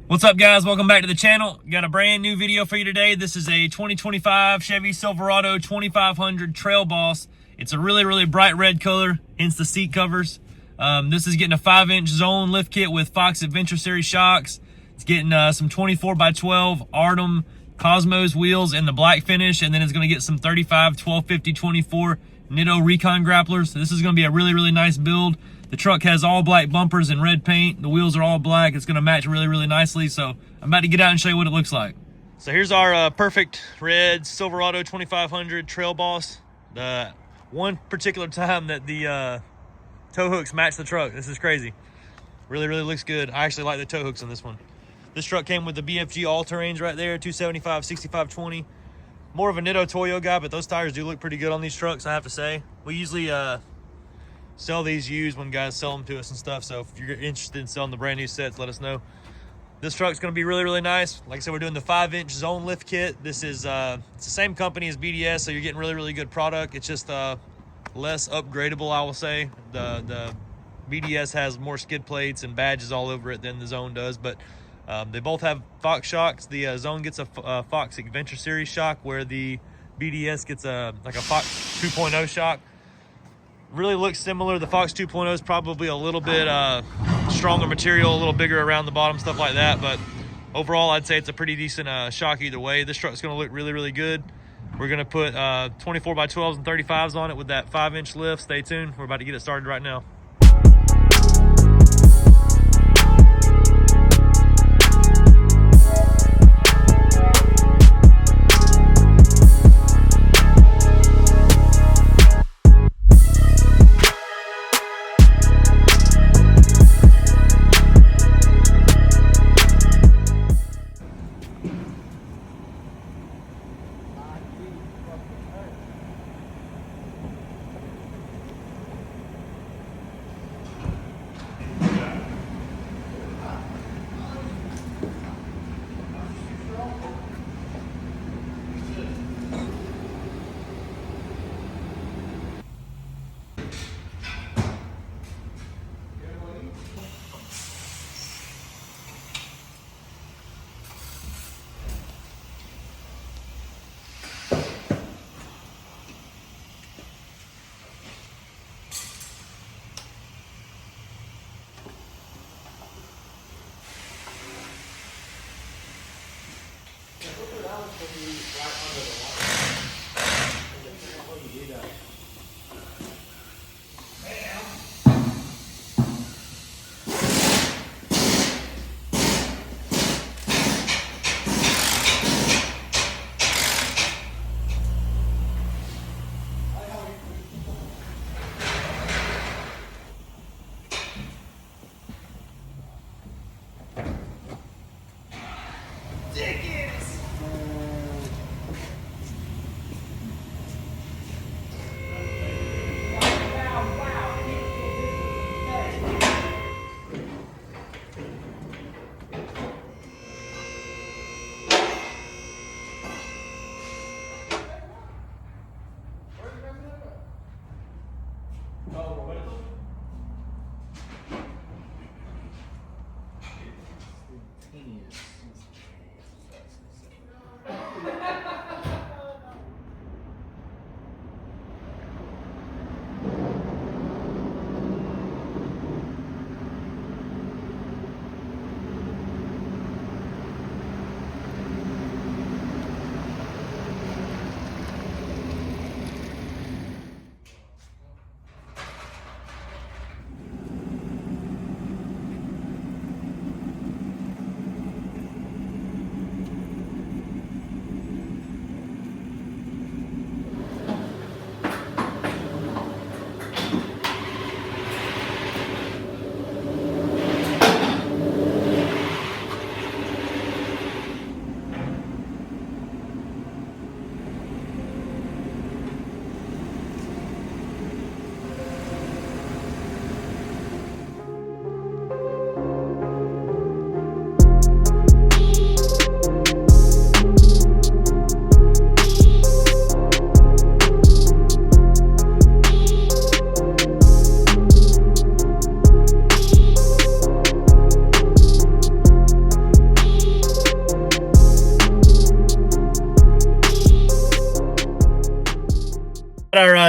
What's up, guys? Welcome back to the channel. Got a brand new video for you today. This is a 2025 Chevy Silverado 2500 TrailBoss. It's a really bright red color, hence the seat covers. This is getting a 5-inch zone lift kit with Fox Adventure Series shocks. It's getting some 24x12 Artem Cosmos wheels in the black finish, and then it's going to get some 35 1250 24 Nitto Recon grapplers. So this is going to be a really nice build. The truck has all black bumpers and red paint. The wheels are all black. It's going to match really nicely. So I'm about to get out and show you what it looks like. So here's our perfect red Silverado 2500 TrailBoss. The one particular time that the tow hooks match the truck. This is crazy. Really looks good. I actually like the tow hooks on this one. This truck came with the BFG all-terrains right there, 275, 6520. More of a Nitto Toyo guy, but those tires do look pretty good on these trucks, I have to say. We usually sell these used when guys sell them to us and stuff, so if you're interested in selling the brand new sets, let us know. This truck's going to be really nice. Like I said, we're doing the 5-inch zone lift kit. This is it's the same company as BDS, so you're getting really good product. It's just less upgradable, I will say. The BDS has more skid plates and badges all over it than the zone does, but they both have Fox shocks. The zone gets a Fox Adventure Series shock, where the BDS gets like a Fox 2.0 shock. Really looks similar. The Fox 2.0 is probably a little bit stronger material, a little bigger around the bottom, stuff like that, but overall I'd say it's a pretty decent shock either way. This truck's going to look really good. We're going to put 24x12s and 35s on it with that 5-inch lift. Stay tuned. We're about to get it started right now.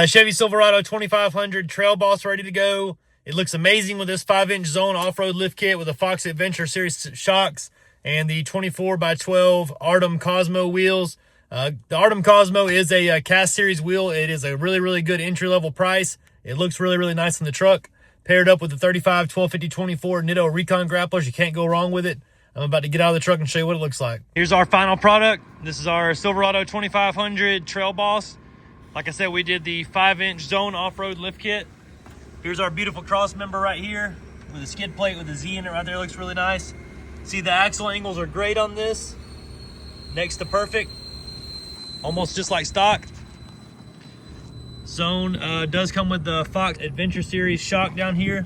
Chevy Silverado 2500 TrailBoss ready to go. It looks amazing with this 5-inch zone off-road lift kit with the Fox Adventure Series shocks and the 24x12 Artem Cosmo wheels. The Artem Cosmo is a cast series wheel. It is a really good entry-level price. It looks really nice in the truck. Paired up with the 35, 1250, 24 Nitto Recon grapplers. You can't go wrong with it. I'm about to get out of the truck and show you what it looks like. Here's our final product. This is our Silverado 2500 TrailBoss. Like I said, we did the 5-inch zone off-road lift kit. Here's our beautiful cross member right here with a skid plate with a Z in it right there. Looks really nice. See, the axle angles are great on this. Next to perfect. Almost just like stock. Zone does come with the Fox Adventure Series shock down here.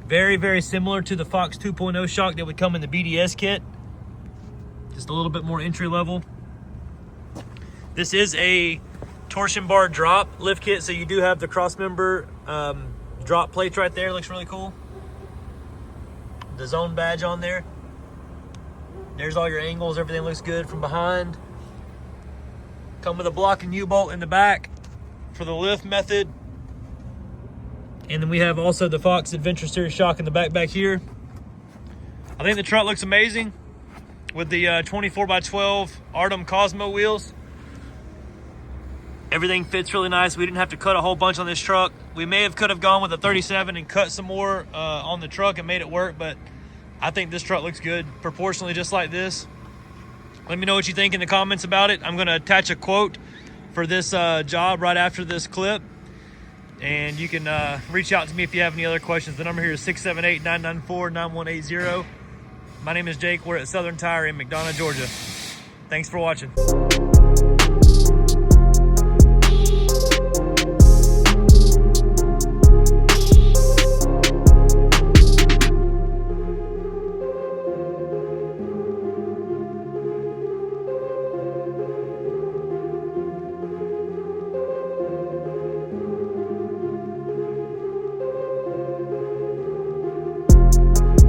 Very similar to the Fox 2.0 shock that would come in the BDS kit. Just a little bit more entry level. This is a torsion bar drop lift kit, so you do have the cross member drop plates right there. Looks really cool. The zone badge on there. There's all your angles. Everything looks good from behind. Come with a blocking U-bolt in the back for the lift method. And then we have also the Fox Adventure Series shock in the back here. I think the truck looks amazing with the 24x12 Artem Cosmo wheels. Everything fits really nice. We didn't have to cut a whole bunch on this truck. We could have gone with a 37 and cut some more on the truck and made it work, but I think this truck looks good proportionally just like this. Let me know what you think in the comments about it. I'm gonna attach a quote for this job right after this clip. And you can reach out to me if you have any other questions. The number here is 678-994-9180. My name is Jake. We're at Southern Tire in McDonough, Georgia. Thanks for watching.